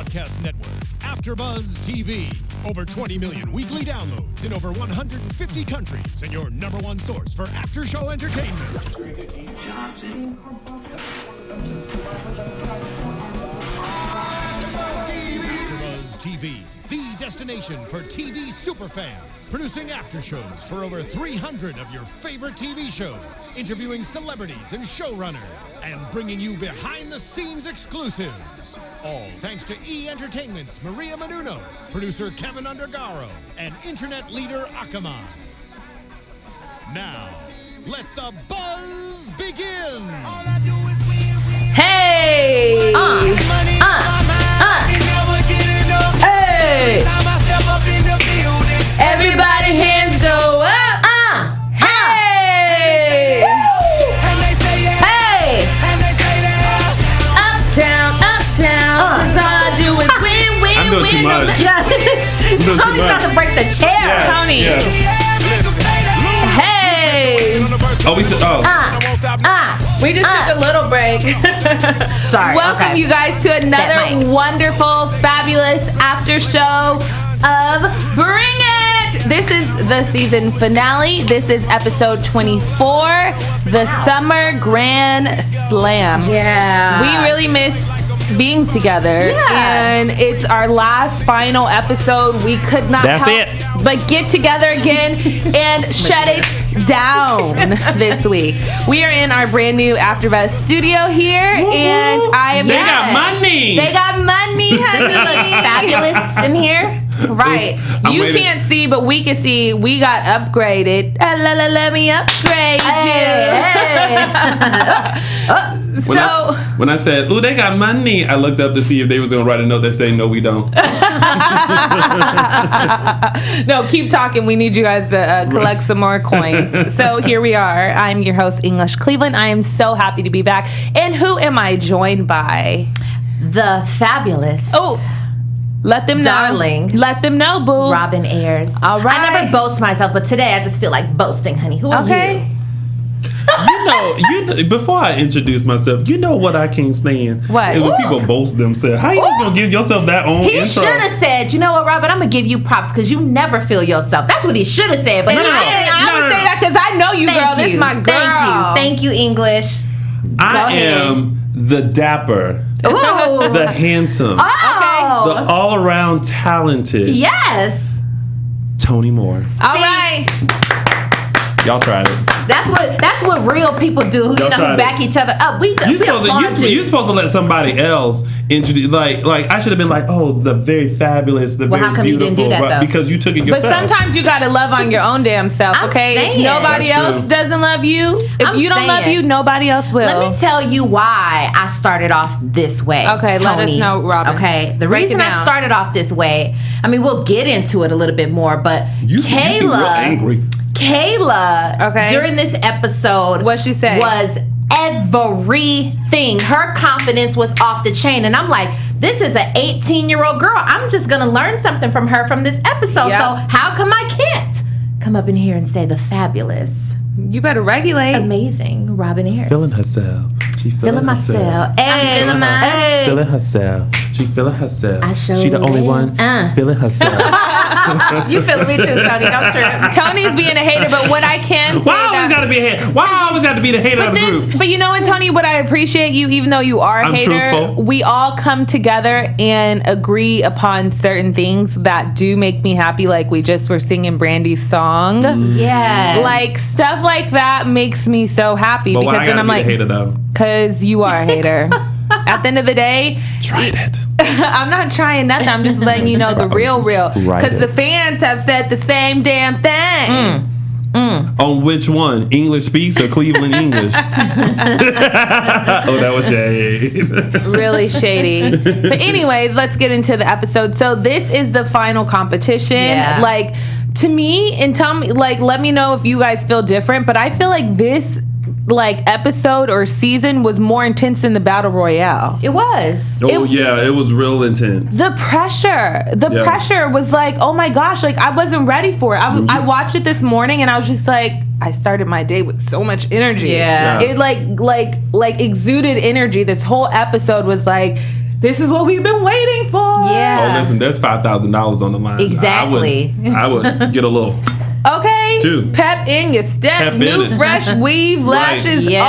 broadcast network, AFTERBUZZ TV. Over 20 million weekly downloads in over 150 countries, and your number one source for after-show entertainment. AFTERBUZZ TV, the destination for TV superfans. Producing after shows for over 300 of your favorite TV shows, interviewing celebrities and showrunners, and bringing you behind-the-scenes exclusives. All thanks to E! Entertainment's Maria Menounos, producer Kevin Undergaro, and internet leader Akamai. Now, let the buzz begin! Hey! Hey! Everybody hands go up! Hey! Hey! Up, down, up, down. Cause all I do is win, win, I'm doing win. too much. Tony's about to break the chair. Yeah, Tony. yeah. Hey! We just took a little break. Sorry. Welcome you guys to another wonderful, fabulous after show of Bring It! This is the season finale. This is episode 24, the Summer Grand Slam. Yeah. We really missed being together. Yeah. And it's our last final episode. We could not help but get together again and shut it down this week. We are in our brand new AfterBuzz studio here, and I am. They got money. They got money, honey. Fabulous in here. Right. You can't see, but we can see. We got upgraded. Let me upgrade you. When I said, "Ooh, they got money," I looked up to see if they was gonna write a note that say, "No, we don't." No, keep talking. We need you guys to collect some more coins. So here we are. I'm your host, English Cleveland. I am so happy to be back. And who am I joined by? The fabulous. Oh, let them know. Darling. Let them know, boo. Robin Ayers. All right. I never boast myself, but today I just feel like boasting, honey. Who are you? You know, before I introduce myself, you know what I can't stand? What? Is when people boast themselves. How you gonna give yourself that own He intro? should have said, you know what, Robin, I'm going to give you props because you never feel yourself. That's what he should have said. But I would say that because I know you, girl. This is my girl. Thank you, English. I am the dapper, Ooh. the handsome, Oh. the all-around talented Yes. Tony Moore. All right. Y'all tried it. That's what real people do. Who Y'all tried who back each other up. You're supposed to let somebody else introduce. Like I should have been like, oh, the very fabulous, the very how come beautiful, you didn't do that, though? because you took it But yourself. sometimes you got to love on your own damn self, I'm okay? saying. If nobody That's else true. doesn't love you, if I'm you don't love saying. you, nobody else will. Let me tell you why I started off this way. Okay, let us Tony. know, Robin. Okay, the Break reason it I down. started off this way, I mean, we'll get into it a little bit more, but you seem real angry. Kayla, Okay. during this episode, What'd she say? was everything. Her confidence was off the chain. And I'm like, this is an 18-year-old girl. I'm just going to learn something from her from this episode. Yep. So how come I can't come up in here and say the fabulous, You better regulate. amazing Robin Ayers? Feeling herself. She Feeling myself. Hey, feeling mine. hey. Feeling herself. She feeling herself. I sure She the only am. one feeling herself. You feeling me too, Tony. Don't trip. Tony's being a hater, but what I can say Why I always got to be a hater? Why I always got to be the hater of the group? But you know what, Tony? What I appreciate you, even though you are a I'm hater, truthful. we all come together and agree upon certain things that do make me happy. Like we just were singing Brandy's song. Yes. Like stuff like that makes me so happy But because why I then gotta I'm be like, the hater though? because you are a hater. At the end of the day, Tried it. I'm not trying nothing. I'm just letting you know the real. Right Because the it. fans have said the same damn thing. On which one? English speaks or Cleveland English? Oh, that was shade. Really shady. But anyways, let's get into the episode. So this is the final competition. Yeah. Like, to me, and tell me, like, let me know if you guys feel different. But I feel like this like episode or season was more intense than the battle royale. It was. Oh yeah, it was real intense. The pressure was like, oh my gosh, like I wasn't ready for it. I watched it this morning and I was just like, I started my day with so much energy. Yeah. It like exuded energy. This whole episode was like, This is what we've been waiting for. Yeah. Oh, listen, there's $5,000 on the line. Exactly. I would get a little. Okay. Two. Pep in your step. Pep in New it. fresh weave, lashes Yeah.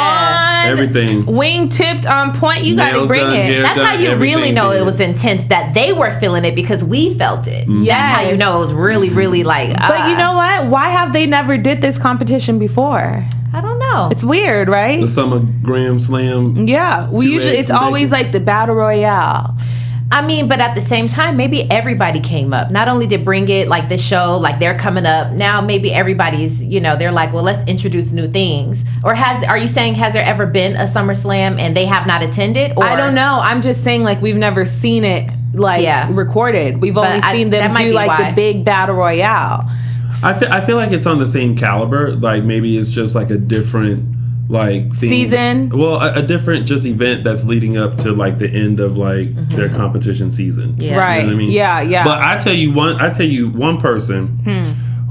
on. Everything. Wing tipped on point. You got to Nails bring done, it. hair That's done, how you really everything know did. it was intense, that they were feeling it because we felt it. That's how you Yes. know it was really, really like. But you know what? Why have they never did this competition before? I don't know. It's weird, right? The Summer Gram Slam. Yeah. We Two usually, eggs it's and always bacon. like the battle royale. I mean, but at the same time, maybe everybody came up. Not only did Bring It, like this show, like they're coming up. Now maybe everybody's, they're like, well, let's introduce new things. Or are you saying, has there ever been a SummerSlam and they have not attended? Or I don't know. I'm just saying, like, we've never seen it, recorded. We've only seen them that might do, be like, why. the big battle royale. I feel like it's on the same caliber. Like maybe it's just like a different theme. Season? Well, a different just event that's leading up to like the end of like their competition season. Yeah. You know Right. what I mean? Yeah. But I tell you one person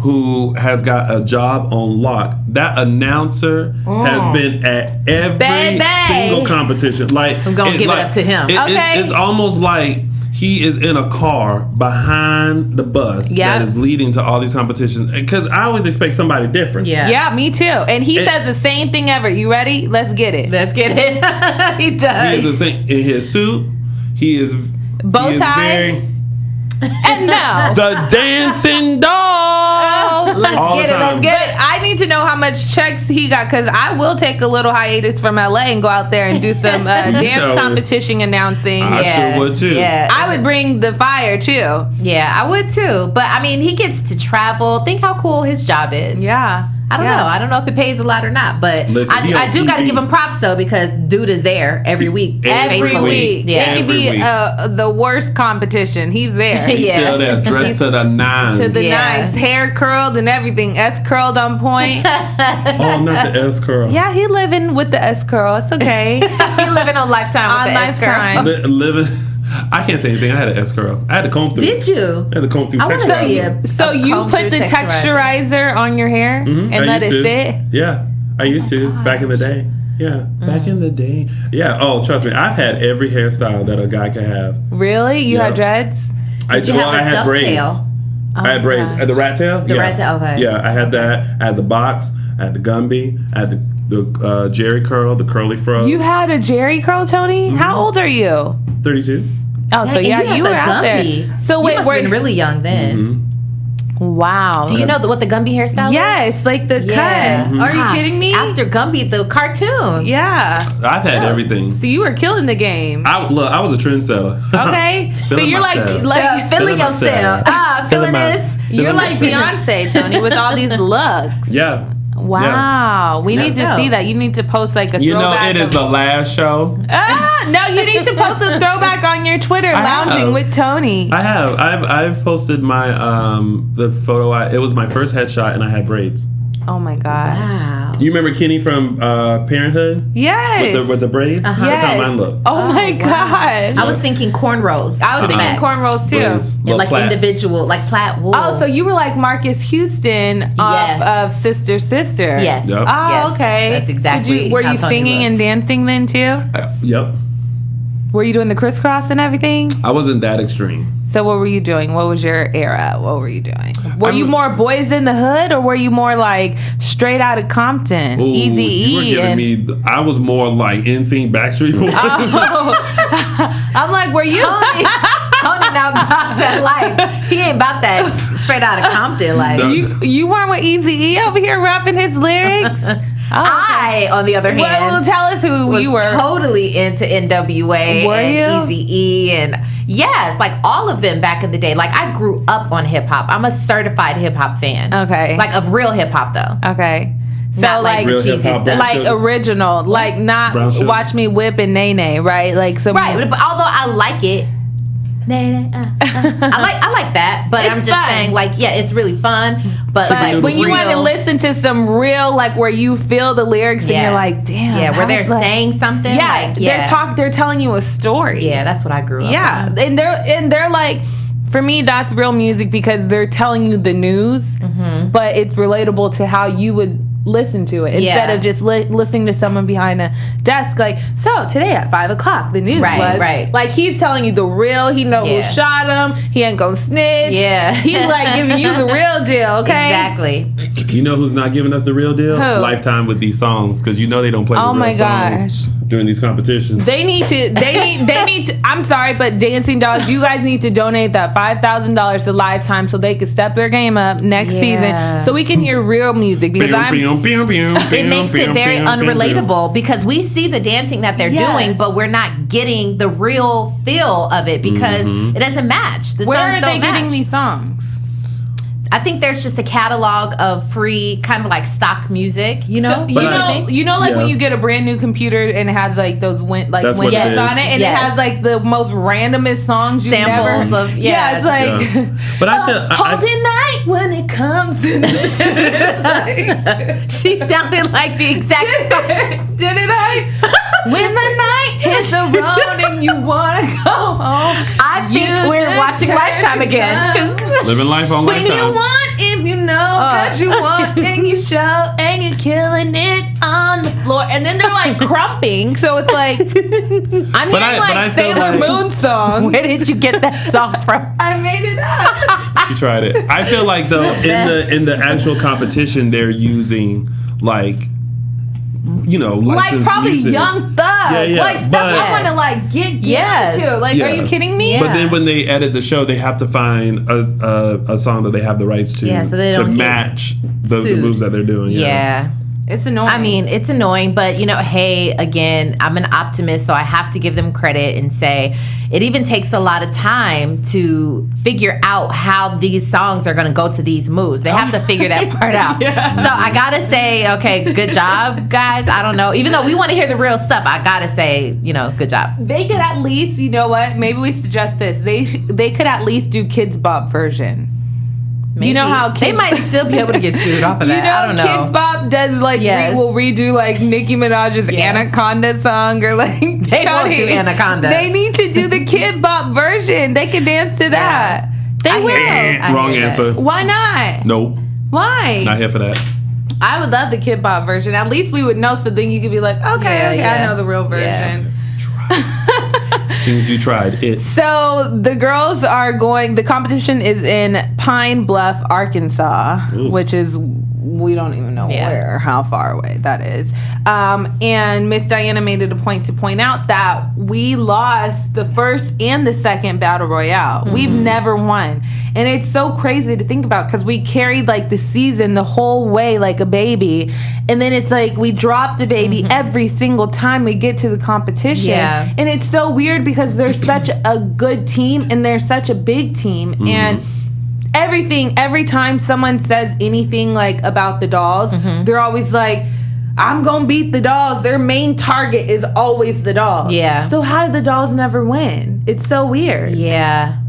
who has got a job on lock. That announcer has been at every single competition. Like I'm gonna give it up to him. Okay. It's almost like he is in a car behind the bus Yeah. that is leading to all these competitions. Because I always expect somebody different. Yeah. Yeah, me too. And he says the same thing ever. You ready? Let's get it. Let's get it. He does. He is the same in his suit. He is Bow he is tie? wearing And no. the dancing dolls. Let's all the get it. Let's time. get But it. I need to know how much checks he got, because I will take a little hiatus from LA and go out there and do some dance tell. competition announcing. I sure would too. Yeah. I would bring the fire too. Yeah, I would too. But I mean, he gets to travel. Think how cool his job is. Yeah. I don't know. I don't know if it pays a lot or not, but Listen, he I on do got to TV. give him props though, because dude is there every week. Every faithfully. week. Yeah. It could be Every week. the worst competition. He's there. He's Yeah. still there, dressed to the nines. To the Yeah. nines, hair curled and everything. S curled on point. Oh, not the S curl. Yeah, he living with the S curl. It's okay. He living on Lifetime with On the S curl. Lifetime. Living. I can't say anything. I had an S curl. I had to comb through. Did you? I had to comb through. I wanna texturizer. see it. So you comb put through the texturizer on your hair and I let it used to. sit? Yeah, I used to back in the day. Yeah, back in the day. Yeah. Oh, trust me, I've had every hairstyle that a guy could have. Really? You Yeah. had dreads? Did you have I a had braids. dovetail? I had braids. God. The rat tail? The rat tail, okay. Yeah, I had that. I had the box. I had the Gumby. I had the Jerry curl, the curly fro. You had a Jerry curl, Tony? How old are you? 32. Oh, so Dang, yeah, and you had were the out Gumby. there. So You wait, must have been really young then. wow. Do you know what the Gumby hairstyle is? Yes, like the Yeah. cut. Are you Gosh, kidding me? After Gumby, the cartoon. Yeah. I've had everything. So you were killing the game. I was a trendsetter. Okay. So Feeling you're myself. like Feeling myself. yourself. Feeling this. you're like Beyonce, Tony, with all these looks. Yeah. Wow. We need to That's see dope. that. You need to post like a You know, throwback. it is of- the last show. no, you need to post a throwback on your Twitter, lounging have. with Tony. I have. I've posted my the photo. It was my first headshot, and I had braids. Oh my gosh. Wow. You remember Kenny from Parenthood? Yes. With the braids? Yes. That's how mine look. Oh my wow. gosh. I was thinking cornrows. I was to the thinking back. cornrows too. Braids. And Little like plaits. individual, like plait wool. Oh, so you were like Marcus Houston Yes. of Sister Sister. Yes. Yep. Oh, Yes. okay. That's exactly Were how you Tony singing and looks. dancing then too? Yep. Were you doing the crisscross and everything? I wasn't that extreme. So what were you doing? What was your era? What were you doing? Were you I'm- more Boys in the Hood, or were you more like straight out of Compton, Ooh, Easy you were E? giving me. I was more like NSYNC, Backstreet Boys. I'm like, were you? Tony now about that life. He ain't about that straight out of Compton life. No. you weren't with Easy E over here rapping his lyrics? Oh, I, on the other hand, well, tell us who was you were. totally into NWA Were and you? Eazy-E and yes, like all of them back in the day. Like I grew up on hip hop. I'm a certified hip hop fan. Okay. Like of real hip hop though. Okay. So Not like like, Real cheesy hip-hop, stuff. Brown like Sugar. original, like not Brown Sugar. Watch Me Whip and Nene, right? Like some Right, but although I like it, I like that. But I'm It's just fun. saying, like, yeah, it's really fun. But But like, when you want to real- listen to some real, like where you feel the lyrics and Yeah. you're like, damn, yeah, where that they're was, like- saying something, yeah, like, yeah, they're telling you a story. yeah, that's what I grew up. Yeah, on. and they're like, for me, that's real music because they're telling you the news, but it's relatable to how you would listen to it instead of just listening to someone behind a desk. Like, so today at 5:00 the news was like he's telling you the real. He know who shot him. He ain't gonna snitch. He's like giving you the real deal. Okay, exactly. You know who's not giving us the real deal? Who? Lifetime with these songs, because you know they don't play the real songs during these competitions. They need to. I'm sorry, but Dancing Dogs, you guys need to donate that $5,000 to Lifetime so they can step their game up next season, so we can hear real music. Because it makes it very unrelatable because we see the dancing that they're doing, but we're not getting the real feel of it because it doesn't match. The Where songs are don't they match. getting these songs? I think there's just a catalog of free, kind of like stock music, you know. So, you know, like when you get a brand new computer and it has like those windows on it, and it has like the most randomest songs, samples of it's like. But I feel holding night when it comes. She sounded like the exact song. Didn't I? When the night hits the road and you wanna go home, I think we're watching Lifetime again. Living life on Lifetime. When you want, if you know that you want, and you show, and you're killing it on the floor, and then they're like crumping, so it's like I'm hearing like Sailor Moon songs. Where did you get that song from? I made it up. She tried it. I feel like though in the actual competition they're using like, you know, like probably music. Young Thug, like stuff I want to like get into. Like, are you kidding me? But then when they edit the show, they have to find a song that they have the rights to, so they don't match the moves that they're doing. Yeah. It's annoying. I mean, it's annoying, but you know, hey, again, I'm an optimist, so I have to give them credit and say it even takes a lot of time to figure out how these songs are going to go to these moves. They have to figure that part out. So I got to say, okay, good job, guys. I don't know. Even though we want to hear the real stuff, I got to say, you know, good job. They could at least, you know what? Maybe we suggest this. They could at least do Kids Bop version. Maybe. You know how they might still be able to get sued off of that. I don't know. Kids Bop does like will redo like Nicki Minaj's Anaconda song or like they won't do Anaconda. They need to do the Kid Bop version. They can dance to that. They will. Wrong answer. Why not? Nope. Why? Not here for that. I would love the Kid Bop version. At least we would know, so then you could be like, okay, I know the real version. Things you tried. So the girls are going. The competition is in Pine Bluff, Arkansas, which is we don't even know how far away that is. And Miss Diana made it a point to point out that we lost the first and the second battle royale. We've never won, and it's so crazy to think about because we carried like the season the whole way like a baby, and then it's like we drop the baby every single time we get to the competition. And it's so weird because they're such a good team and they're such a big team and every time someone says anything like about the dolls, they're always like, I'm gonna beat the dolls. Their main target is always the dolls. So how did the dolls never win? It's so weird.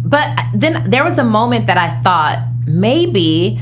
But then there was a moment that I thought maybe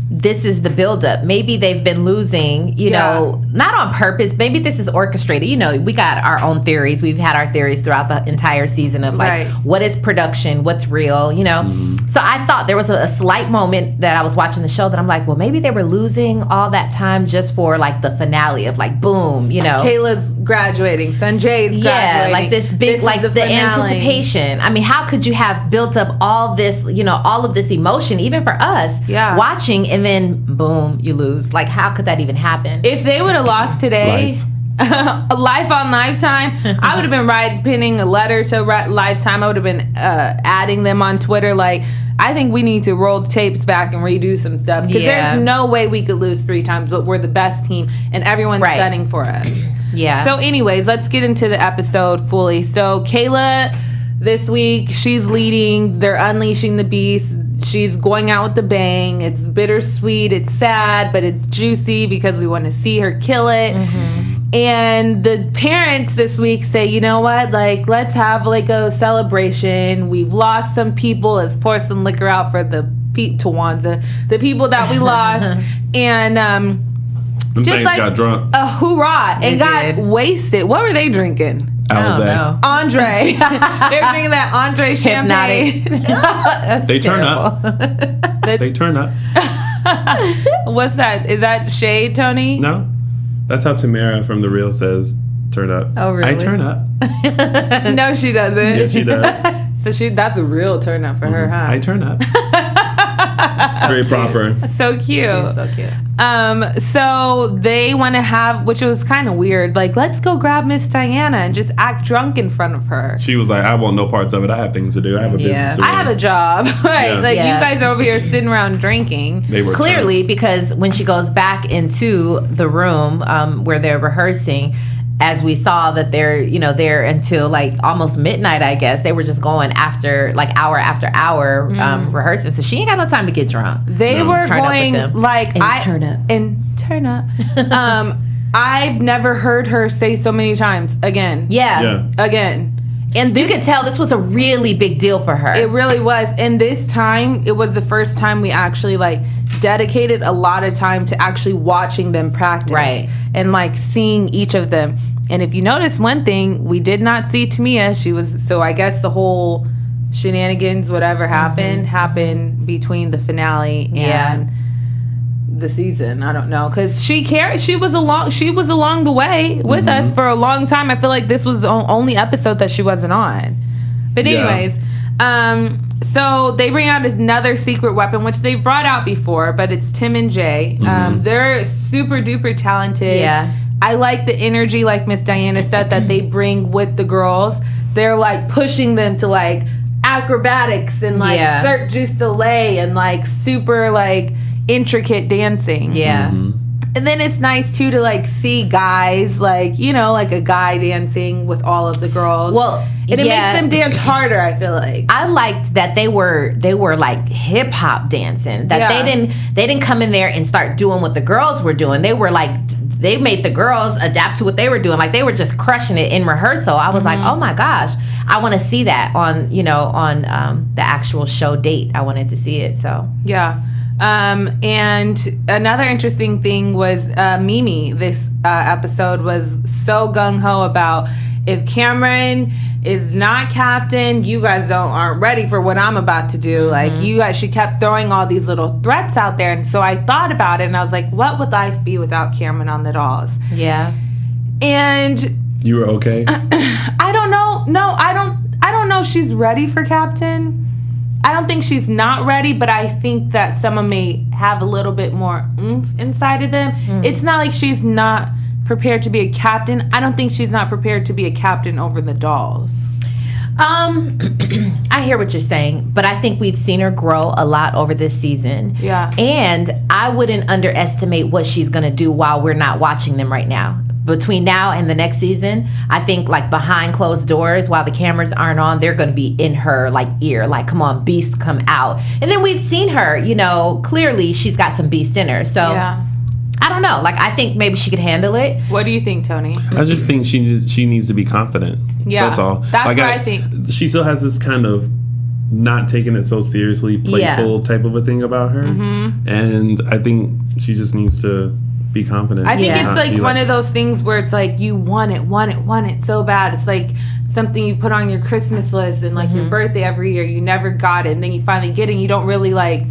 this is the buildup. Maybe they've been losing, you know, not on purpose. Maybe this is orchestrated. You know, we got our own theories. We've had our theories throughout the entire season of like, what is production? What's real? You know? So I thought there was a slight moment that I was watching the show that I'm like, well, maybe they were losing all that time just for like the finale of like, boom, you know. Kayla's graduating. Sanjay's graduating. Yeah, like this big, like the anticipation. I mean, how could you have built up all this, you know, all of this emotion, even for us watching, and then boom, you lose. Like, how could that even happen? If they would have lost today, Life on Lifetime, I would have been pinning a letter to Lifetime. I would have been adding them on Twitter. Like, I think we need to roll the tapes back and redo some stuff because there's no way we could lose 3 times, but we're the best team and everyone's gunning for us. So anyways, let's get into the episode fully. So Kayla, this week, she's leading. They're unleashing the beast. She's going out with a bang. It's bittersweet. It's sad, but it's juicy because we want to see her kill it. And the parents this week say, you know what? Like, let's have like a celebration. We've lost some people. Let's pour some liquor out for the Tawanza, the people that we lost. And just like got drunk. A hoorah and got wasted. What were they drinking? Andre. They're drinking that Andre champagne. They turn up. They turn up. What's that? Is that shade, Tony? No, that's how Tamara from The Real says turn up. Oh, really? I turn up. No, she doesn't. Yeah, she does. So that's a real turn up for her, huh? I turn up. It's very proper. So cute. She's so cute. So they want to have, which was kind of weird, like, let's go grab Miss Diana and just act drunk in front of her. She was like, I want no parts of it. I have things to do. I have a business to run. I have a job. Right? Yeah. Like, Yeah. you guys are over here sitting around drinking. They were Clearly, turned. because when she goes back into the room where they're rehearsing, as we saw that they're, there until like almost midnight, I guess. They were just going after, like, hour after hour rehearsing. So she ain't got no time to get drunk. They were Turn up with going them. like Turn up. I've never heard her say so many times again. Yeah. Again. And You could tell this was a really big deal for her. it really was. And this time, it was the first time we actually like dedicated a lot of time to actually watching them practice. Right. And like seeing each of them. And if you notice one thing, we did not see Tamia. So I guess the whole shenanigans, whatever happened between the finale and the season. I don't know, because she was along the way with us for a long time. I feel like this was the only episode that she wasn't on. But anyways, so they bring out another secret weapon, which they brought out before, but it's Tim and Jay. They're super duper talented. Yeah. I like the energy, like Miss Diana said, that they bring with the girls. They're like pushing them to like acrobatics and like Cirque du Soleil and like super like intricate dancing. Yeah. And then it's nice too to like see guys like, like a guy dancing with all of the girls. Well, and it makes them dance harder, I feel like. I liked that they were like hip hop dancing. That they didn't come in there and start doing what the girls were doing. They were like, they made the girls adapt to what they were doing. Like, they were just crushing it in rehearsal. I was like, oh my gosh, I want to see that on the actual show date. I wanted to see it. So yeah. And another interesting thing was Mimi. This episode was so gung-ho about, if Cameron is not captain, you guys aren't ready for what I'm about to do. Like, she kept throwing all these little threats out there. And so I thought about it and I was like, what would life be without Cameron on the dolls? yeah. And You were okay? I don't know. No, I don't know if she's ready for captain. I don't think she's not ready, but I think that someone may have a little bit more oomph inside of them. It's not like she's not prepared to be a captain. I don't think she's not prepared to be a captain over the dolls. I hear what you're saying, but I think we've seen her grow a lot over this season. Yeah. And I wouldn't underestimate what she's going to do while we're not watching them right now. Between now and the next season, I think, like, behind closed doors, while the cameras aren't on, they're going to be in her, like, ear. Like, come on, beast, come out. And then we've seen her, clearly she's got some beast in her. So, Yeah. I don't know. Like, I think maybe she could handle it. What do you think, Tony? I just think she needs to be confident. Yeah, That's all. that's what I think. She still has this kind of not taking it so seriously, playful type of a thing about her. And I think she just needs to be confident. I think Yeah. it's like one of those things where it's like you want it so bad. It's like something you put on your Christmas list and like your birthday every year. You never got it, and then you finally get it and you don't really like,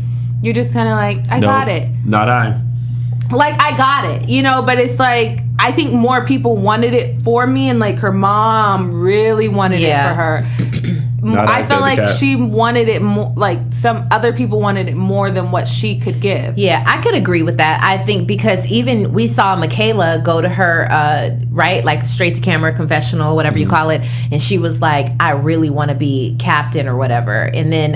you're just kind of like, I got it. Not I. Like, I got it, but it's like, I think more people wanted it for me, and like her mom really wanted it for her. I felt like she wanted it more, like some other people wanted it more than what she could give. Yeah, I could agree with that. I think because even we saw Michaela go to her, right, like straight to camera confessional, whatever you call it, and she was like, I really want to be captain or whatever. And then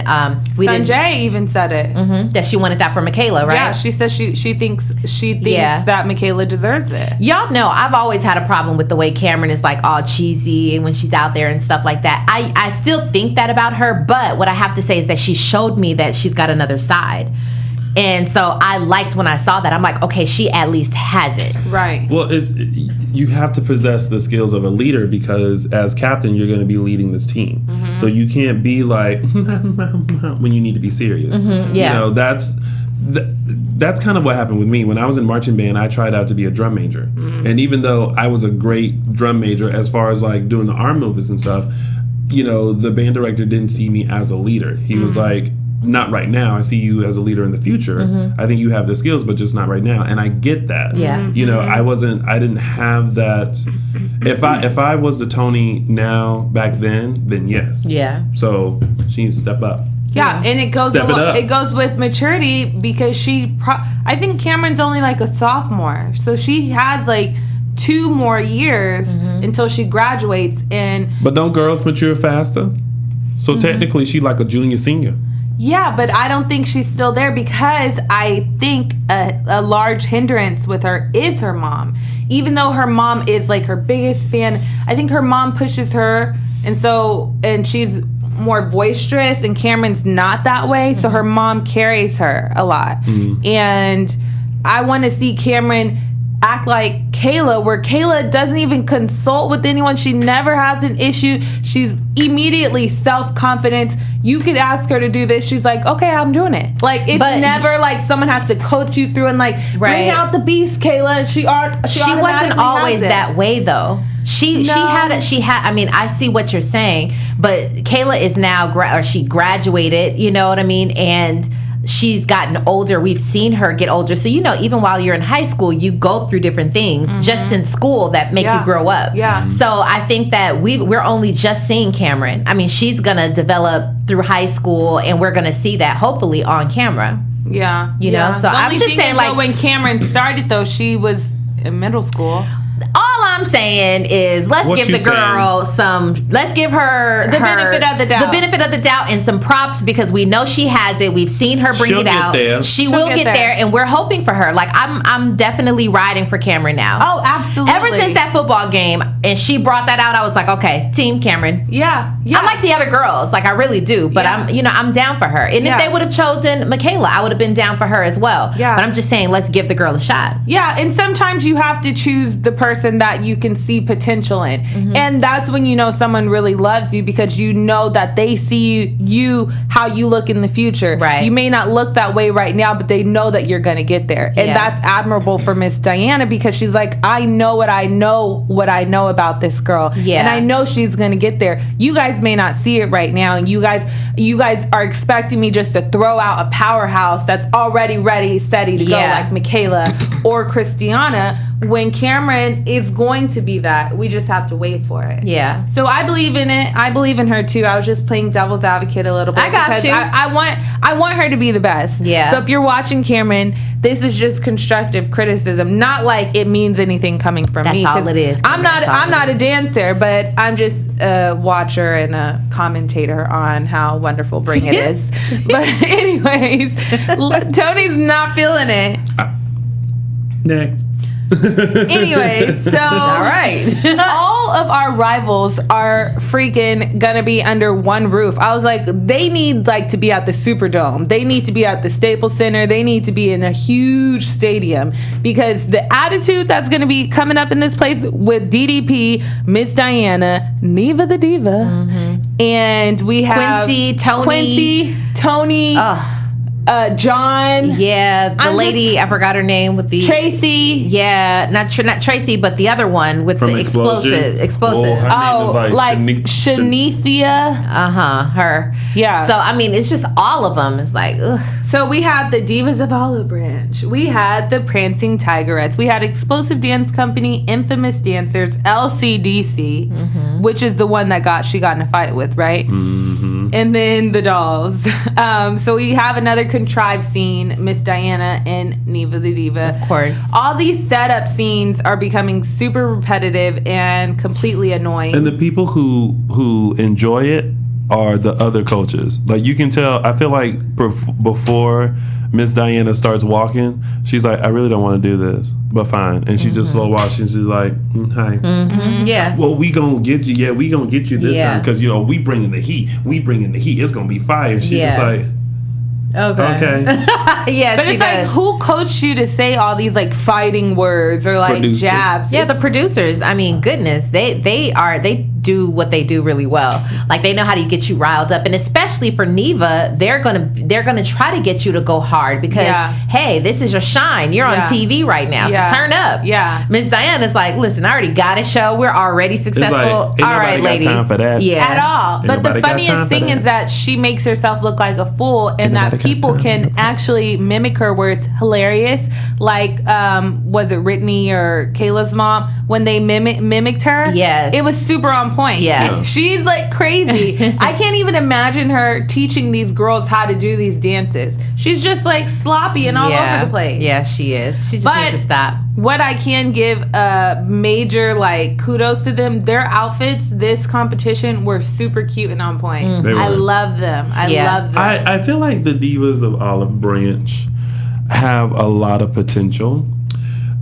Sanjay even said it. that she wanted that for Michaela, right? Yeah, she says she thinks that Michaela deserves it. Y'all know I've always had a problem with the way Cameron is like all cheesy when she's out there and stuff like that. I still think that about her, but what I have to say is that she showed me that she's got another side. And so I liked when I saw that. I'm like, okay, she at least has it. Right. Well, you have to possess the skills of a leader, because as captain, you're going to be leading this team. So you can't be like when you need to be serious. Yeah. That's kind of what happened with me. When I was in marching band, I tried out to be a drum major. And even though I was a great drum major as far as like doing the arm movements and stuff, the band director didn't see me as a leader. He was like, not right now. I see you as a leader in the future. I think you have the skills, but just not right now. And I get that. Yeah. You know, I didn't have that. If I was the Tony now back then yes. Yeah. So she needs to step up. Yeah, and it goes it goes with maturity because I think Cameron's only like a sophomore. So she has like 2 more years until she graduates. But don't girls mature faster? So technically she like a junior senior. Yeah, but I don't think she's still there because I think a large hindrance with her is her mom. Even though her mom is like her biggest fan, I think her mom pushes her, and she's more boisterous, and Cameron's not that way, so her mom carries her a lot. And I want to see Cameron act like Kayla, where Kayla doesn't even consult with anyone. She never has an issue. She's immediately self-confident. You could ask her to do this. She's like, okay, I'm doing it. Like, it's never like someone has to coach you through and like, bring out the beast, Kayla. She wasn't always that way, though. She had. I mean, I see what you're saying, but Kayla is now she graduated. You know what I mean? And she's gotten older. We've seen her get older. So, you know, even while you're in high school, you go through different things just in school that make you grow up. Yeah. So I think that we're only just seeing Cameron. I mean, she's going to develop through high school, and we're going to see that hopefully on camera. Yeah. You know, so I'm just saying, like, when Cameron started, though, she was in middle school. All I'm saying is let's give the girl let's give her the benefit of the doubt. The benefit of the doubt and some props, because we know she has it. We've seen her bring it out. She will get there, and we're hoping for her. Like, I'm definitely riding for Cameron now. Oh, absolutely. Ever since that football game and she brought that out, I was like, okay, team Cameron. Yeah. I like the other girls, like I really do, but I'm down for her. And if they would have chosen Michaela, I would have been down for her as well. Yeah. But I'm just saying, let's give the girl a shot. Yeah, and sometimes you have to choose the person that you can see potential in. And that's when you know someone really loves you, because you know that they see you how you look in the future. Right. You may not look that way right now, but they know that you're going to get there. And that's admirable for Miss Diana, because she's like, I know what I know about this girl. Yeah. And I know she's going to get there. You guys may not see it right now, and you guys are expecting me just to throw out a powerhouse that's already ready, steady to go, like Michaela or Christiana, when Cameron is going to be that. We just have to wait for it. Yeah. So I believe in it. I believe in her too. I was just playing devil's advocate a little bit. I got you. I want her to be the best. Yeah. So if you're watching Cameron, this is just constructive criticism, not like it means anything coming from me. That's all it is. I'm not a dancer, but I'm just a watcher and a commentator on how wonderful Bring It is. But anyways, Tony's not feeling it. Next. Anyways, so all right. all of our rivals are freaking gonna be under one roof. I was like, they need like to be at the Superdome. They need to be at the Staples Center. They need to be in a huge stadium, because the attitude that's gonna be coming up in this place with DDP, Miss Diana, Neva the Diva, and we have Quincy, Tony. John. Yeah, the lady, I forgot her name, with the Tracy. Yeah, not Tracy, but the other one with from the explosive. Oh, like Shanithia. Her. Yeah. So I mean, it's just all of them. It's like, ugh. So we had the Divas of Olive Branch. We had the Prancing Tigerettes. We had Explosive Dance Company, Infamous Dancers, LCDC, which is the one that she got in a fight with, right? And then the Dolls. So we have another contrived scene, Miss Diana and Neva the Diva. Of course. All these setup scenes are becoming super repetitive and completely annoying. And the people who enjoy it are the other coaches. Like, you can tell, I feel like before Miss Diana starts walking, she's like, I really don't want to do this, but fine. And she just slow walks, and she's like, hi. Yeah. Well, we gonna get you. Yeah, we gonna get you this time, because, you know, we bringing the heat. It's gonna be fire. She's just like, okay. Yeah, but it's like, who coached you to say all these like fighting words or like jabs? Yeah, the producers. I mean, goodness, they do what they do really well. Like, they know how to get you riled up, and especially for Neva, they're gonna try to get you to go hard because hey, this is your shine. You're on TV right now, so turn up. Yeah, Miss Diana's like, listen, I already got a show. We're already successful. Like, all right, lady. Time for that. Yeah, at all. But the funniest thing is that she makes herself look like a fool, and that people can actually mimic her where it's hilarious. Like, was it Whitney or Kayla's mom when they mimicked her? Yes, it was super on point. Yeah. She's like crazy. I can't even imagine her teaching these girls how to do these dances. She's just like sloppy and all over the place. Yeah, she is. She just needs to stop. What I can give major like kudos to them, their outfits this competition were super cute and on point. I love them. I love them. I feel like the Divas of Olive Branch have a lot of potential.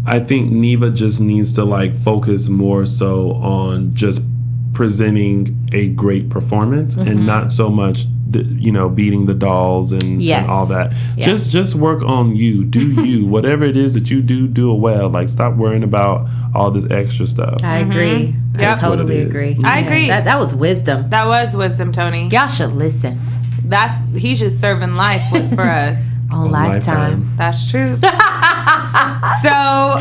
I think Neva just needs to like focus more so on just presenting a great performance and not so much beating the dolls and all that. Just work on you. Do you. Whatever it is that you do it well. Like, stop worrying about all this extra stuff. I agree. I totally agree. I agree. That was wisdom. That was wisdom, Tony. Y'all should listen. He's just serving life for us. On Lifetime. That's true. So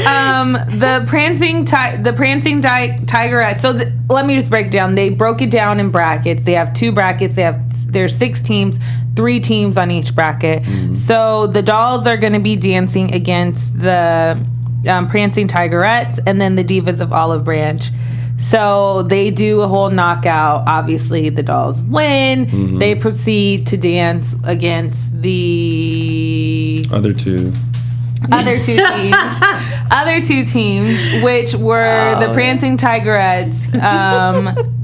the prancing tigerette. So let me just break it down. They broke it down in brackets. They have 2 brackets. There's 6 teams, 3 teams on each bracket. So the dolls are going to be dancing against the prancing tigerettes and then the Divas of Olive Branch. So they do a whole knockout. Obviously, the dolls win. They proceed to dance against the other two teams, which were the Prancing Tigerettes,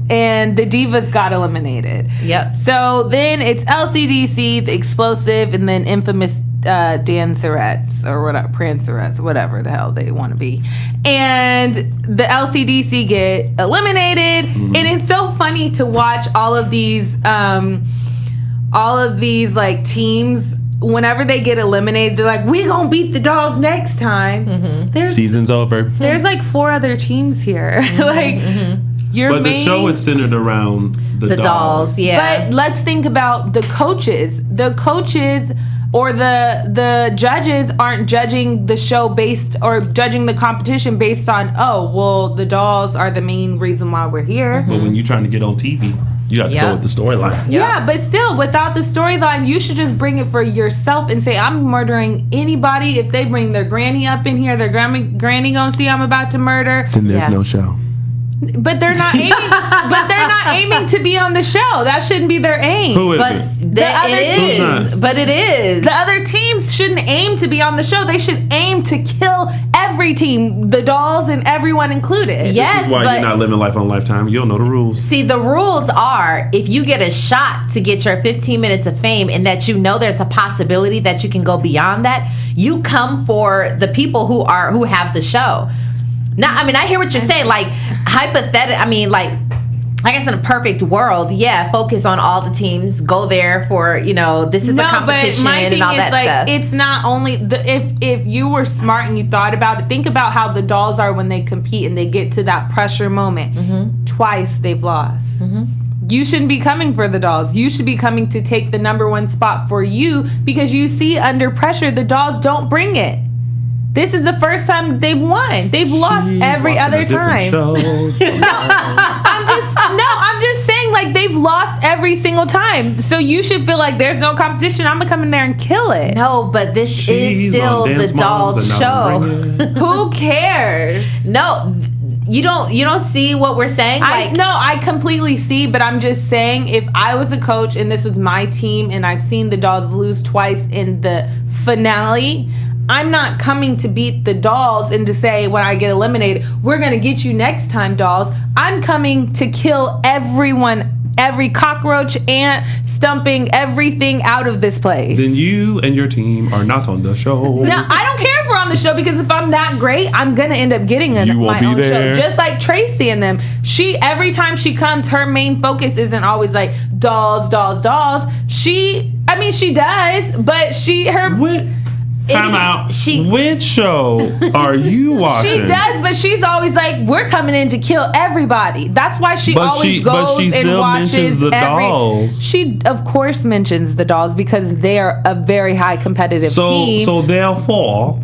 and the Divas got eliminated. Yep. So then it's LCDC, the Explosive, and then Infamous Dancerettes or whatever, Prancerettes, whatever the hell they want to be, and the LCDC get eliminated. And it's so funny to watch all of these like teams. Whenever they get eliminated, they're like, "We gonna beat the dolls next time." Season's over. There's like 4 other teams here. But the show is centered around the dolls. Yeah. But let's think about the coaches. The coaches or the judges aren't judging the show based or judging the competition based on, the dolls are the main reason why we're here. But when you're trying to get on TV, you have to go with the storyline. Yeah, but still, without the storyline, you should just bring it for yourself and say, I'm murdering anybody. If they bring their granny up in here, their granny gonna see I'm about to murder. Then there's no show. But they're not aiming. But they're not aiming to be on the show. That shouldn't be their aim. Who is it? But it is. The other teams shouldn't aim to be on the show. They should aim to kill every team, the dolls and everyone included. Yes, this is why you're not living life on Lifetime. You don't know the rules. See, the rules are if you get a shot to get your 15 minutes of fame, and that there's a possibility that you can go beyond that, you come for the people who have the show. Now, I mean, I hear what you're saying. Like, I guess in a perfect world, focus on all the teams. Go there for, this is a competition and all that stuff. It's not only if you were smart and you thought about it, think about how the dolls are when they compete and they get to that pressure moment. Twice they've lost. You shouldn't be coming for the dolls. You should be coming to take the number 1 spot for you, because you see under pressure the dolls don't bring it. This is the first time they've won. They've lost every other time. I'm just saying, like, they've lost every single time. So you should feel like there's no competition. I'm gonna come in there and kill it. No, but this is still the dolls' show. Who cares? No, you don't see what we're saying. I completely see, but I'm just saying, if I was a coach and this was my team and I've seen the dolls lose twice in the finale, I'm not coming to beat the dolls and to say when I get eliminated, we're going to get you next time, dolls. I'm coming to kill everyone, every cockroach, ant, stumping everything out of this place. Then you and your team are not on the show. No, I don't care if we're on the show, because if I'm that great, I'm going to end up getting my own show. Just like Tracy and them. Every time she comes, her main focus isn't always like dolls, dolls, dolls. She does, but Time out. Which show are you watching? She does, but she's always like, we're coming in to kill everybody. That's why she always goes and watches the dolls. She, of course, mentions the dolls because they are a very high competitive team. So therefore,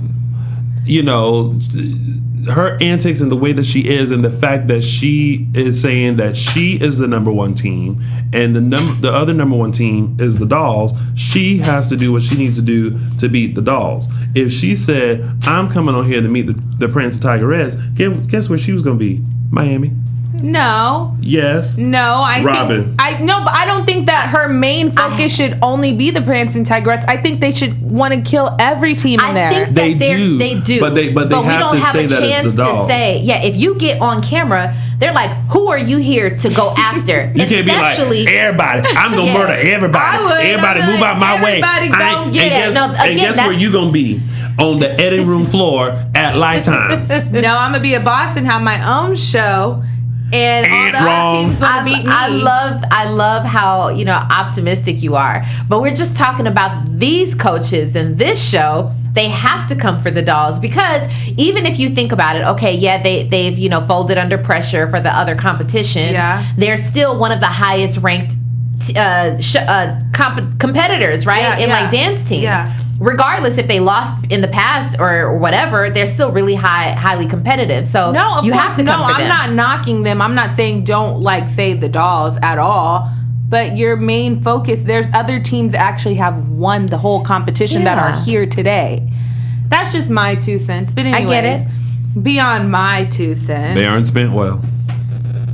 you know, her antics and the way that she is, and the fact that she is saying that she is the number one team, and the other number one team is the dolls. She has to do what she needs to do to beat the dolls. If she said, "I'm coming on here to meet the Prince and Tigeress," guess where she was going to be? Miami. No. Yes. No, Robin. but I don't think that her main focus should only be the Prince and Tigress. I think they should want to kill every team in there. I think they do. But we don't have a chance to say. Yeah, if you get on camera, they're like, "Who are you here to go after?" You can't be like, "Everybody, I'm gonna murder everybody. Everybody, move out my way." And guess where you gonna be? On the editing room floor at Lifetime. No, I'm gonna be a boss and have my own show. And all the other teams will beat me. I love how, you know, optimistic you are. But we're just talking about these coaches and this show. They have to come for the dolls because even if you think about it, okay, yeah, they've you know folded under pressure for the other competitions. Yeah. They're still one of the highest ranked competitors, right? In like dance teams. Yeah. Regardless if they lost in the past or whatever, they're still really highly competitive. So no, you have to come for them. I'm not knocking them. I'm not saying don't like say the dolls at all. But your main focus, there's other teams that actually have won the whole competition that are here today. That's just my 2 cents. But anyways, I get it. Beyond my 2 cents. They aren't spent well.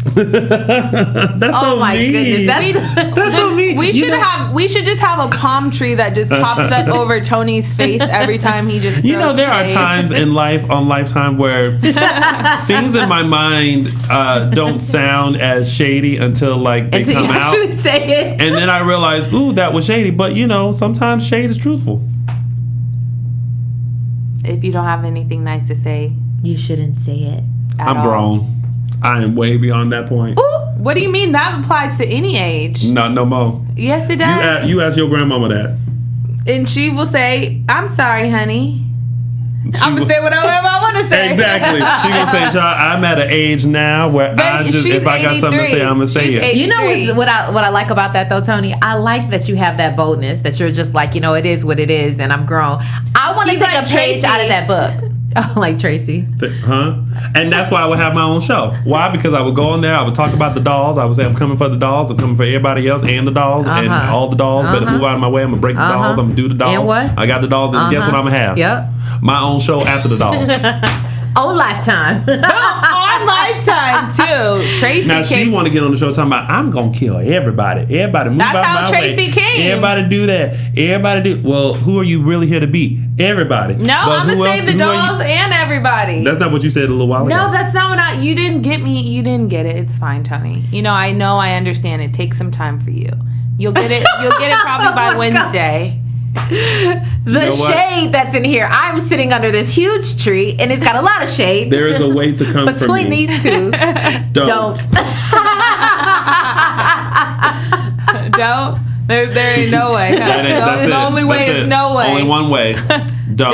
That's so my mean. goodness, that's so mean. We should just have a palm tree that just pops up over Tony's face every time he just. You know, there are times in life on Lifetime where things in my mind don't sound as shady until they come you out. Actually say it, and then I realize, ooh, that was shady. But you know, sometimes shade is truthful. If you don't have anything nice to say, you shouldn't say it. I'm grown. I am way beyond that point. Ooh, what do you mean? That applies to any age. No more. Yes, it does. You ask your grandmama that. And she will say, "I'm sorry, honey." I'm going to say whatever I want to say. Exactly. She going to say, "Child, I'm at an age now where if I got something to say, I'm going to say it." You know what I like about that, though, Tony? I like that you have that boldness, that you're just like, you know, it is what it is, and I'm grown. I want to take a page out of that book. Oh, like Tracy. Huh? And that's why I would have my own show. Why? Because I would go on there, I would talk about the dolls. I would say, "I'm coming for the dolls. I'm coming for everybody else and the dolls. And all the dolls better move out of my way. I'm going to break the dolls. I'm going to do the dolls. And what? I got the dolls, and guess what I'm going to have? Yep. My own show after the dolls. On Lifetime. On Lifetime, too. Tracy now, she want to get on the show talking about, "I'm going to kill everybody. Everybody move out my way." That's how Tracy came. Everybody do that. Everybody do. Well, who are you really here to beat? Everybody. No, I'm going to say the dolls and everybody. That's not what you said a little while ago. No, that's not what you didn't get me. You didn't get it. It's fine, Tony. You know, I understand. It takes some time for you. You'll get it. You'll get it probably by Wednesday. Gosh. The shade that's in here. I'm sitting under this huge tree, and it's got a lot of shade. There is a way to come between these two. Don't. Don't. There ain't no way. That's the only way is no way. Only one way. Don't.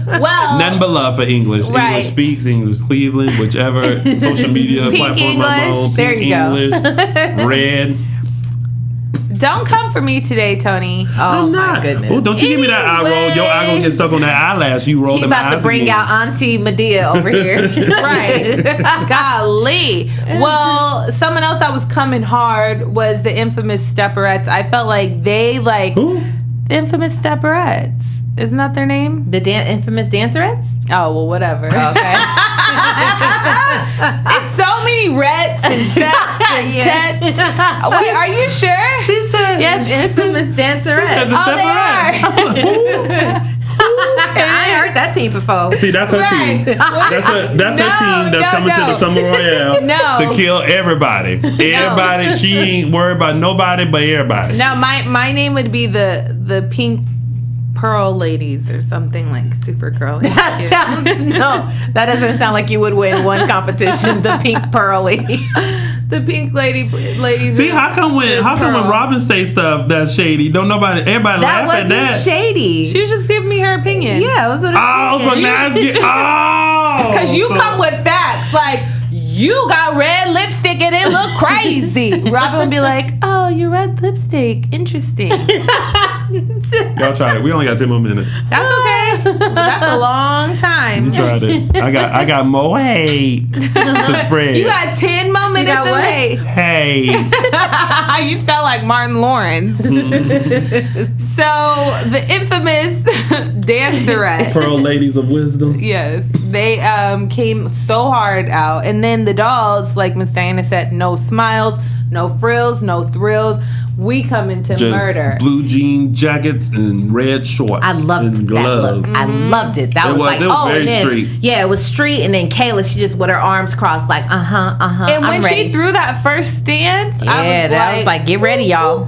Well, nothing but love for English. Right. English Speaks, English Cleveland, whichever social media platform I'm on. There you English, go. Red. Don't come for me today, Tony. Oh, my goodness. Ooh, don't you give me that eye roll. Your eye gonna get stuck on that eyelash. You roll He them eyes about to bring again. out Auntie Medea over here. Right. Golly. Well, someone else that was coming hard was the infamous Stepperettes. I felt like they Who? The infamous Stepperettes. Isn't that their name? The infamous Dancerettes? Oh, well, whatever. Okay. It's so many reds and sets and tets. Wait, are you sure? She said Yes, infamous Dancerettes. She said the Stepperettes. I heard that team before. See, that's her Right. team. That's her team that's coming to the Summer Royale to kill everybody. Everybody. She ain't worried about nobody but everybody. No, my name would be the Pink Pearl Ladies or something like super girly. That doesn't sound like you would win one competition, the Pink Pearl Ladies. The The pink ladies. See, how come when Robin say stuff that's shady, everybody laugh at that? That wasn't shady. She was just giving me her opinion. Yeah, it was what Because you come with facts. Like, you got red lipstick and it look crazy. Robin would be like, oh, your red lipstick. Interesting. Y'all try it. We only got 10 more minutes. That's okay. That's a long time. You tried it. I got more hate to spread. You got 10 more minutes of hate. Hey. You sound like Martin Lawrence. So, the infamous dancerette. Pearl Ladies of Wisdom. Yes. They came so hard out. And then the dolls, like Miss Diana said, no smiles, no frills, no thrills. We come into just murder. Blue jean jackets and red shorts. I loved and that gloves. look. I loved it. That was like, it was very and then, street. Yeah, it was street. And then Kayla, she just with her arms crossed, like, And when she threw that first stance, I was like, get ready, y'all.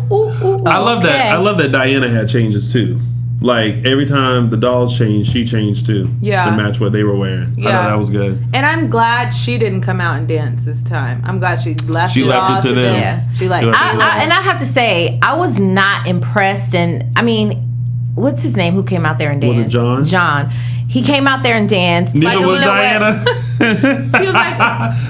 I love that. I love that Diana had changes too. Like every time the dolls changed, she changed too. Yeah. To match what they were wearing. Yeah. I thought that was good. And I'm glad she didn't come out and dance this time. I'm glad she left She left it to them. Yeah. She like. and I have to say, I was not impressed. And I mean, what's his name? Who came out there and danced? Was it John? John. He came out there and danced. Neither was Diana.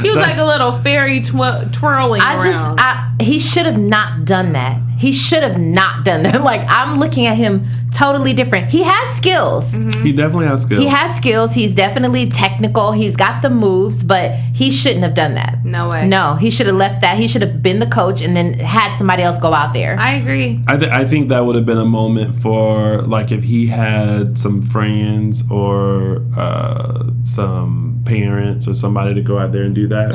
He was like a little fairy twirling around. He should have not done that. He should have not done that. Like, I'm looking at him totally different. He has skills. Mm-hmm. He definitely has skills. He has skills. He's definitely technical. He's got the moves, but he shouldn't have done that. No way. No, he should have left that. He should have been the coach and then had somebody else go out there. I agree. I think that would have been a moment for, like, if he had some friends or some parents or somebody to go out there and do that.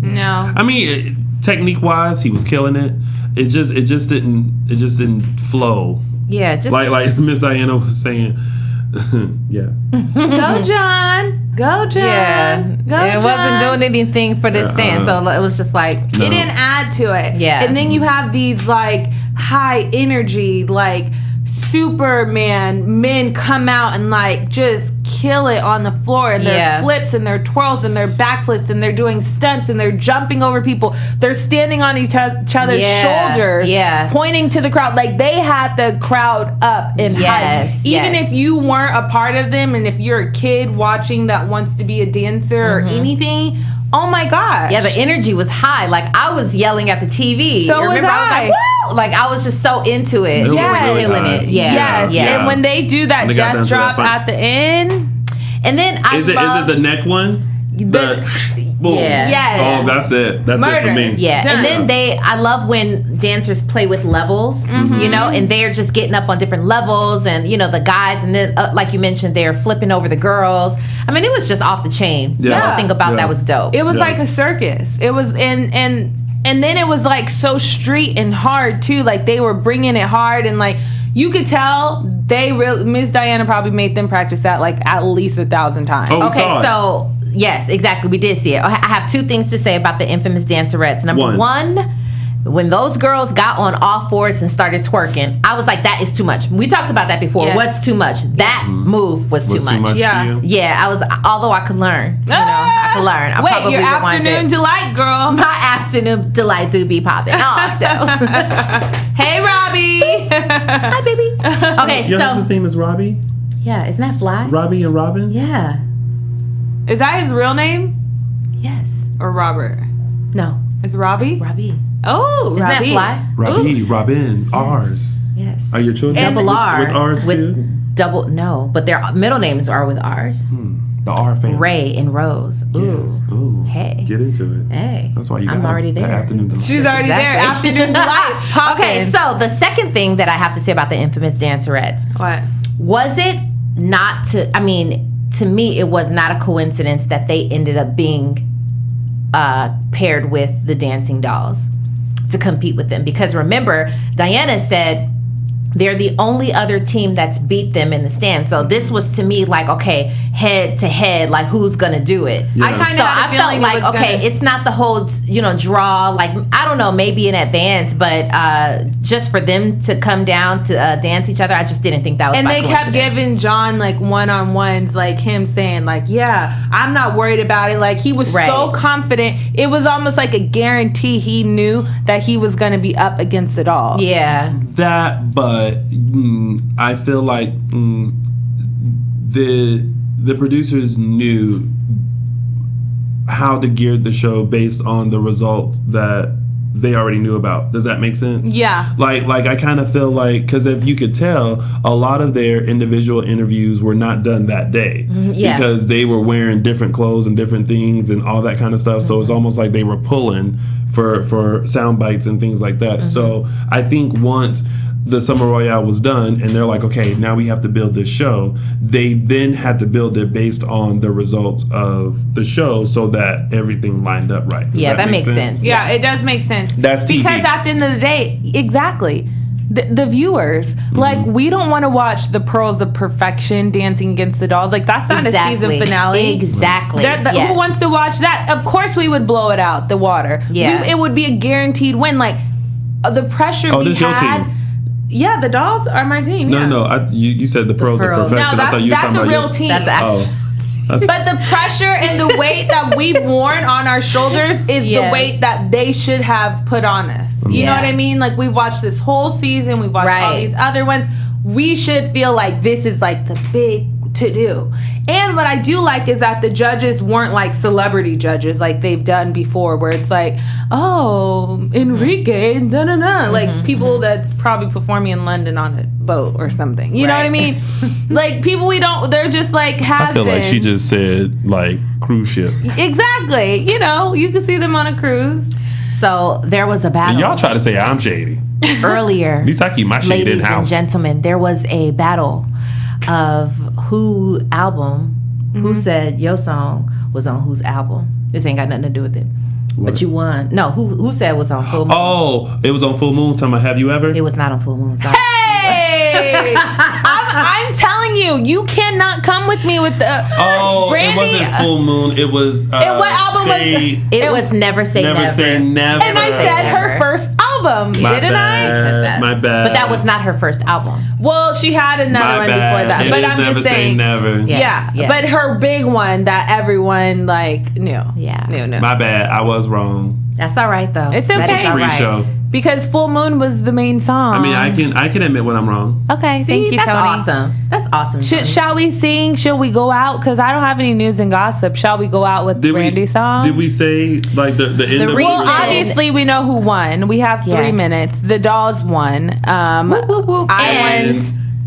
No. I mean, technique wise, he was killing it. It just didn't flow. Yeah, just like Miss Diana was saying. Yeah. Go John. Go John. Yeah, Go it John. wasn't doing anything for this stand, so it was just like It didn't add to it. Yeah. And then you have these like high energy, like Superman men come out and like just kill it on the floor, and their flips and their twirls and their backflips, and they're doing stunts and they're jumping over people. They're standing on each other's shoulders, pointing to the crowd. Like, they had the crowd up in hype. Even if you weren't a part of them, and if you're a kid watching that wants to be a dancer or anything, oh my gosh. Yeah, the energy was high. Like, I was yelling at the TV. So was I. I was like, woo! Like, I was just so into it. Yes. Killing it. Yeah. And when they do that death drop at the end. And then Is it the neck one? Boom. Yes. Oh, that's it. That's Murder. it for me. Yeah. And then I love when dancers play with levels, you know, and they're just getting up on different levels, and, you know, the guys, and then, like you mentioned, they're flipping over the girls. I mean, it was just off the chain. Yeah. The whole thing about that was dope. It was like a circus. It was, and then it was like so street and hard too. Like, they were bringing it hard, and like, you could tell Miss Diana probably made them practice that like at least 1,000 times. Oh, okay, so yes, exactly. We did see it. I have two things to say about the infamous dancerettes. Number one, when those girls got on all fours and started twerking, I was like, that is too much. We talked about that before. Yeah. What's too much? That move was too much. Yeah. Yeah, I was, although I could learn. You know, I could learn. Wait, your afternoon delight, girl. My afternoon delight do be popping off, though. Hey, Robbie. Hi, baby. Okay, Your husband's name is Robbie? Yeah, isn't that fly? Robbie and Robin? Yeah. Is that his real name? Yes. Or Robert? No. It's Robbie? Robbie. Oh, Isn't Robbie. that fly? Robbie, Robin, R's. Yes. Are your children Double R. with R's too? No, but their middle names are with R's. The R family. Ray and Rose. Ooh. Yes. Ooh. Hey. Get into it. Hey. That's why you got I'm already there. The afternoon delight. She's already there. Afternoon delight. Okay, so the second thing that I have to say about the infamous dancerettes. What? Was it not to me, it was not a coincidence that they ended up being paired with the dancing dolls to compete with them. Because remember, Diana said they're the only other team that's beat them in the stand. So this was to me like, okay, head to head, like who's gonna do it? Yeah. I kind of I felt like, okay, it's not the whole, draw. Like, I don't know, maybe in advance, but just for them to come down to dance each other, I just didn't think that was. And by they kept coincidence. giving John like one-on-ones, like him saying like, yeah, I'm not worried about it. Like he was so confident. It was almost like a guarantee he knew that he was going to be up against it all. Yeah. That, but I feel like the producers knew how to gear the show based on the results that they already knew about. Does that make sense? Yeah. Like I kind of feel like, because if you could tell, a lot of their individual interviews were not done that day. Yeah. Because they were wearing different clothes and different things and all that kind of stuff. So it's almost like they were pulling for sound bites and things like that. So I think once the Summer Royale was done and they're like, okay, now we have to build this show, they then had to build it based on the results of the show so that everything lined up right. Does that makes sense. Yeah, it does make sense. That's TV. Because at the end of the day, exactly. The viewers, like, we don't want to watch the Pearls of Perfection dancing against the dolls. Like, that's not a season finale. Exactly. Who wants to watch that? Of course we would blow it out the water. Yeah. It would be a guaranteed win. Like, the pressure we this your had. team? Yeah, the dolls are my team. No. You said the Pearls of Pearls. Perfection. No, I thought you were that's talking a about real team. That's actually. But the pressure and the weight that we've worn on our shoulders is the weight that they should have put on us. You know what I mean? Like, we've watched this whole season. We've watched all these other ones. We should feel like this is like the big to-do. And what I do like is that the judges weren't like celebrity judges like they've done before, where it's like, oh, Enrique, like people that's probably performing in London on a boat or something. You know what I mean? Like, people they're just like has-beens. I feel like she just said like cruise ship. Exactly. You can see them on a cruise. So there was a battle. And y'all try to say I'm shady. Earlier. At least I keep my shade in house. Ladies and gentlemen, there was a battle of who album, who said your song was on whose album. This ain't got nothing to do with it. What? But you won. No, who said it was on Full Moon? Oh, it was on Full Moon. Talking about Have You Ever? It was not on Full Moon. Sorry. Hey! I'm telling you, you cannot come with me with the. Brandy, it wasn't Full Moon. It was. And what album was it? It was Never Say Never. Never Say Never. And I said her first album, didn't I? Said that. My bad. But that was not her first album. Well, she had another one before that. It But is I'm Never just saying. Say Never. Yes, Yeah, yes. but her big one that everyone like knew. Yeah. Knew. My bad. I was wrong. That's all right though. It's That okay. is all Free right. show. Because Full Moon was the main song. I mean, I can admit when I'm wrong. Okay, See, thank you, that's Tony. awesome. That's awesome. Tony. Shall we sing? Shall we go out? Because I don't have any news and gossip. Shall we go out with Brandy's song? Did we say like the end of reason- Well, obviously we know who won. We have 3 Yes. minutes. The dolls won. Whoop, whoop, whoop. I won.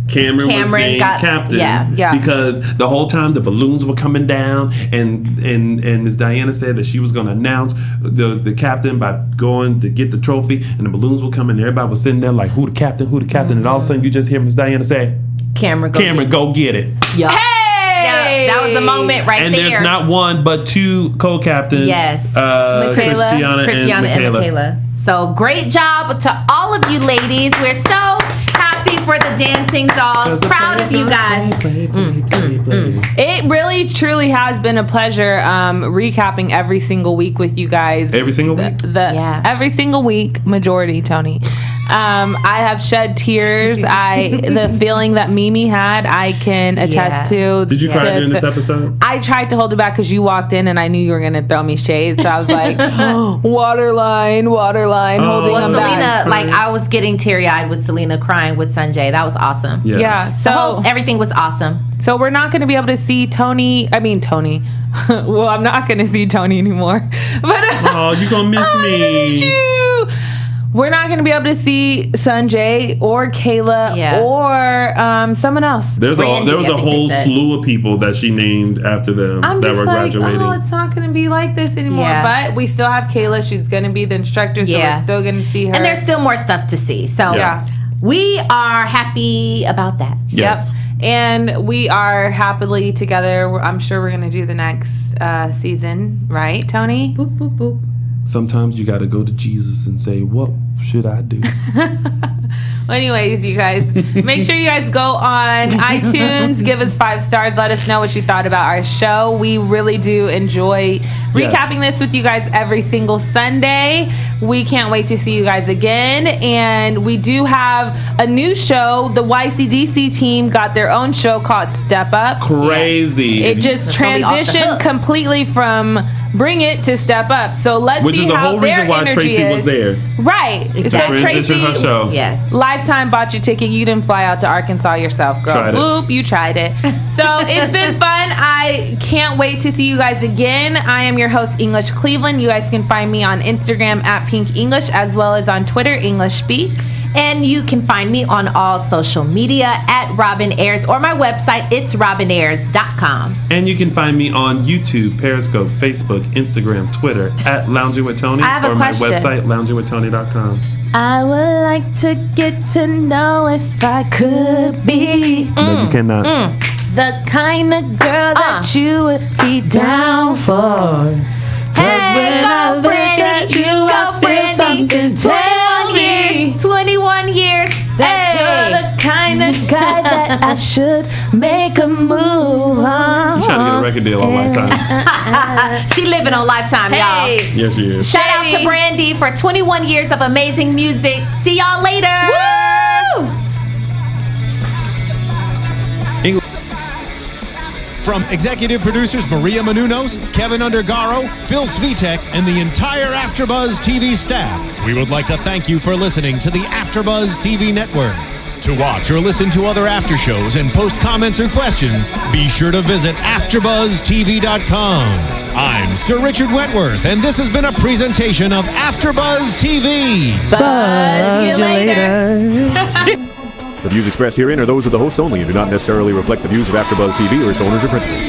Cameron was named captain. Yeah. Because the whole time the balloons were coming down, and Miss Diana said that she was going to announce the captain by going to get the trophy, and the balloons were coming. Everybody was sitting there like, who the captain? And all of a sudden you just hear Miss Diana say, Cameron, go get it. Yeah. Hey! Yeah, that was a moment right And there. there's not one but 2 co-captains. Yes. Michaela. Christiana and Michaela. So great job to all of you ladies. We're so happy for the dancing dolls. Proud of you guys. It really, truly has been a pleasure recapping every single week with you guys. Every single week? Every single week, majority, Tony. I have shed tears. The feeling that Mimi had, I can attest to. Did you cry during this episode? I tried to hold it back because you walked in and I knew you were going to throw me shade. So I was like, waterline, holding them Selena, back. like I was getting teary-eyed with Selena crying with Sanjay. That was awesome. Yeah. So everything was awesome. So we're not going to be able to see Tony. Well, I'm not going to see Tony anymore. But oh, you gonna miss me. We're not going to be able to see Sanjay or Kayla or someone else. There was a whole slew of people that she named after them I'm that just were like, graduating. oh, it's not going to be like this anymore. Yeah. But we still have Kayla. She's going to be the instructor, so we're still going to see her. And there's still more stuff to see. So we are happy about that. Yes. Yep. And we are happily together. I'm sure we're going to do the next season, right, Tony? Boop, boop, boop. sometimes you got to go to Jesus and say, what should I do? Anyways, you guys, make sure you guys go on iTunes, give us 5 stars, let us know what you thought about our show. We really do enjoy recapping this with you guys every single Sunday. We can't wait to see you guys again. And we do have a new show. The YCDC team got their own show called Step Up. Crazy. It just transitioned completely from Bring It to Step Up. So let's see how their energy is. Which is the whole reason why Tracy was there. Right. Exactly. So Tracy, her show. Yes. Lifetime bought your ticket. You didn't fly out to Arkansas yourself, girl. Boop, you tried it. So it's been fun. I can't wait to see you guys again. I am your host, English Cleveland. You guys can find me on Instagram at Pink English, as well as on Twitter, English Speaks. And you can find me on all social media at Robin Ayers, or my website, it's robinayers.com. And you can find me on YouTube, Periscope, Facebook, Instagram, Twitter at Lounging with Tony, or my website, loungingwithtony.com. I would like to get to know if I could be No, you cannot. the kind of girl that you would be down for. Hey, go Brandy, go Brandy. 21 years. That you're the kind of guy that I should make a move on. She's trying to get a record deal on Lifetime. She living on Lifetime, y'all. Yes, she is. Shout out to Brandy for 21 years of amazing music. See y'all later. Woo! From executive producers Maria Menounos, Kevin Undergaro, Phil Svitek, and the entire AfterBuzz TV staff, we would like to thank you for listening to the AfterBuzz TV network. To watch or listen to other after shows and post comments or questions, be sure to visit AfterBuzzTV.com. I'm Sir Richard Wentworth, and this has been a presentation of AfterBuzz TV. Buzz you later. The views expressed herein are those of the hosts only and do not necessarily reflect the views of AfterBuzz TV or its owners or principals.